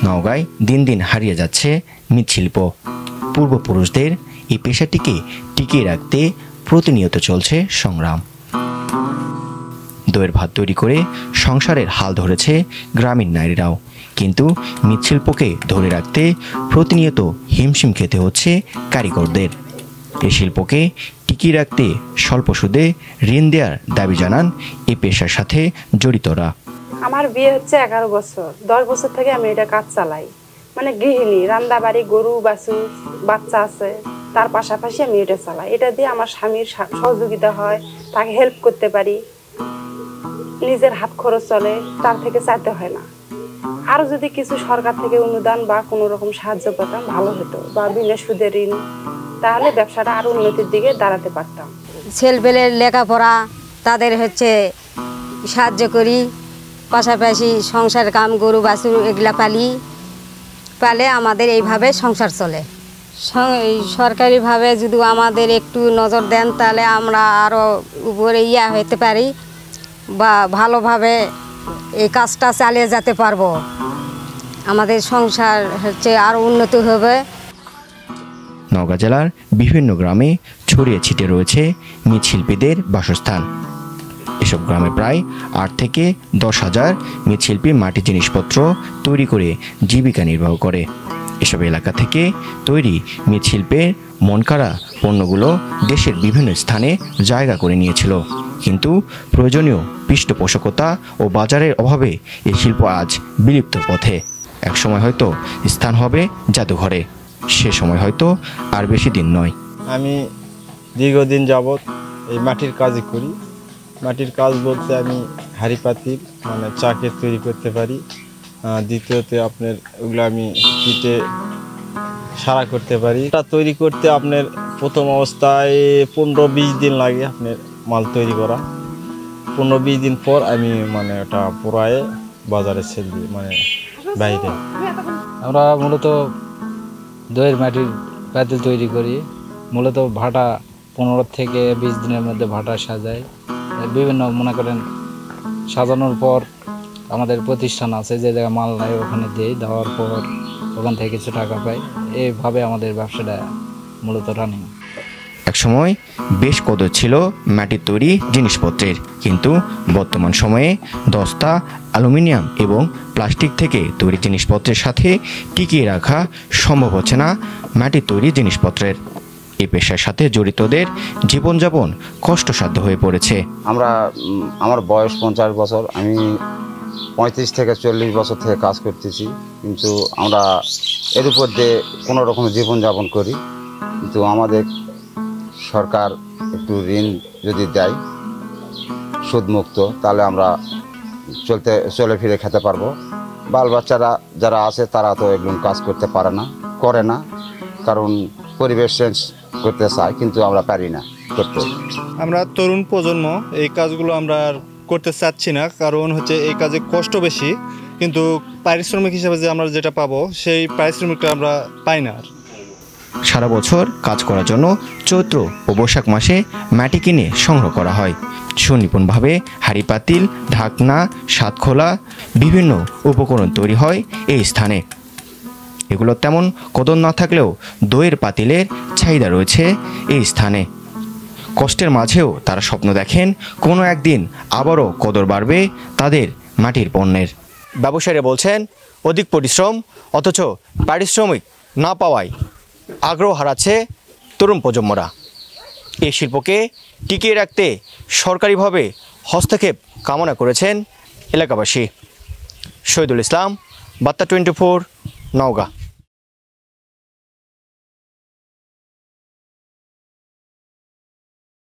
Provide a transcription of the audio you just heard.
নওগাঁয় দিন দিন হারিয়ে যাচ্ছে মৃৎশিল্প। পূর্বপুরুষদের এই পেশাটিকে টিকিয়ে রাখতে প্রতিনিয়ত চলছে সংগ্রাম। দইয়ের ভাত তৈরি করে সংসারের হাল ধরেছে গ্রামীণ নারীরাও, কিন্তু মৃৎশিল্পকে ধরে রাখতে প্রতিনিয়ত হিমশিম খেতে হচ্ছে কারিগরদের। এই শিল্পকে টিকিয়ে রাখতে স্বল্প সুদে ঋণ দেওয়ার দাবি জানান এই পেশার সাথে জড়িতরা। আমার বিয়ে হচ্ছে 11 বছর। 10 বছর থেকে আমি এটা কাজ চালাই, মানে গৃহিণী, রান্না বাড়ি, গরু বাছুর, বাচ্চা আছে, তার পাশাপাশি আমি এটা চালাই। এটা দিয়ে আমার স্বামীর সহযোগিতা হয়, তাকে হেল্প করতে পারি, নিজের হাত খরচ চলে, তার থেকে চাইতে হয় না। আরও যদি কিছু সরকার থেকে অনুদান বা কোনো রকম সাহায্য পেতাম ভালো হতো, বা বিনা সুদে ঋণ, তাহলে ব্যবসাটা আরও উন্নতির দিকে দাঁড়াতে পারতাম। ছেলেপেলের লেখাপড়া তাদের সাহায্য করি, পাশাপাশি সংসার কাম, গরু বাছুর এগুলা পালে আমাদের এইভাবে সংসার চলে। সরকারিভাবে যদি আমাদের একটু নজর দেন তাহলে আমরা আরও উপরে হতে পারি বা ভালোভাবে এই কাজটা চালিয়ে যেতে পারবো। আমাদের সংসার আরও উন্নতি হবে। নওগাঁ জেলার বিভিন্ন গ্রামে ছড়িয়ে ছিটিয়ে রয়েছে মৃৎশিল্পীদের বাসস্থান। এসব গ্রামে প্রায় 8 থেকে 10 হাজার মৃৎশিল্পী মাটির জিনিসপত্র তৈরি করে জীবিকা নির্বাহ করে। এসব এলাকা থেকে তৈরি মৃৎশিল্পের মনকাড়া পণ্যগুলো দেশের বিভিন্ন স্থানে জায়গা করে নিয়েছিল, কিন্তু প্রয়োজনীয় পৃষ্ঠপোষকতা ও বাজারের অভাবে এই শিল্প আজ বিলুপ্ত পথে। একসময় হয়তো স্থান হবে জাদুঘরে, সে সময় হয়তো আর বেশি দিন নয়। আমি দীর্ঘদিন যাবৎ এই মাটির কাজই করি। মাটির কাজ বলতে আমি হাঁড়ি পাতিল, মানে চাকের তৈরি করতে পারি। দ্বিতীয়ত আপনার ওগুলো আমি পিঠে সারা করতে পারি। এটা তৈরি করতে আপনার প্রথম অবস্থায় 15-20 দিন লাগে আপনার মাল তৈরি করা। 15-20 দিন পর আমি মানে ওটা পোড়ায়ে বাজারে সেল দিই, মানে বাইরে। আমরা মূলত দইয়ের মাটির পাতিল তৈরি করি। মূলত ভাটা 15 থেকে 20 দিনের মধ্যে ভাটা সাজাই। বিভিন্ন মনে করেন সাজানোর পর আমাদের প্রতিষ্ঠান আছে, যে জায়গায় মাল নেয় ওখানে দিই, দেওয়ার পর ওখান থেকে কিছু টাকা পাই। এইভাবে আমাদের ব্যবসাটা মূলত রানিং। একসময় বেশ কদর ছিল মাটির তৈরি জিনিসপত্রের, কিন্তু বর্তমান সময়ে দস্তা, অ্যালুমিনিয়াম এবং প্লাস্টিক থেকে তৈরি জিনিসপত্রের সাথে টিকিয়ে রাখা সম্ভব হচ্ছে না মাটির তৈরি জিনিসপত্রের। এই পেশার সাথে জড়িতদের জীবনযাপন কষ্টসাধ্য হয়ে পড়েছে। আমার বয়স 50 বছর, আমি 35 থেকে 40 বছর থেকে কাজ করতেছি, কিন্তু আমরা এর উপর দিয়ে কোনো রকম জীবনযাপন করি। কিন্তু আমাদের সরকার একটু ঋণ যদি দেয় সুদমুক্ত, তাহলে আমরা চলে ফিরে খেতে পারবো। বাল বাচ্চারা যারা আছে তারা তো এগুলো কাজ করতে করে না, কারণ পরিবেশ চেঞ্জ করতে চায়, কিন্তু আমরা পারি না করতে। আমরা তরুণ প্রজন্ম এই কাজগুলো আমরা আর করতে চাচ্ছি না, কারণ এই কাজে কষ্ট বেশি, কিন্তু পারিশ্রমিক হিসেবে যে আমরা যেটা পাবো সেই পারিশ্রমিকটা আমরা পাই না। সারা বছর কাজ করার জন্য চৈত্র ও বৈশাখ মাসে মাটি কিনে সংগ্রহ করা হয়। সুনিপুণভাবে হাঁড়ি পাতিল, ঢাকনা, সাতখোলা বিভিন্ন উপকরণ তৈরি হয় এই স্থানে। এগুলো তেমন কদর না থাকলেও দইয়ের পাতিলের চাহিদা রয়েছে এই স্থানে। কষ্টের মাঝেও তারা স্বপ্ন দেখেন কোনো একদিন আবারও কদর বাড়বে তাদের মাটির পণ্যের। ব্যবসায়ীরা বলছেন অধিক পরিশ্রম অথচ পারিশ্রমিক না পাওয়ায় আগ্রহ হারাচ্ছে তরুণ প্রজন্মরা। এই শিল্পকে টিকিয়ে রাখতে সরকারিভাবে হস্তক্ষেপ কামনা করেছেন এলাকাবাসী। শহীদুল ইসলাম, বার্তা 24, নওগাঁ।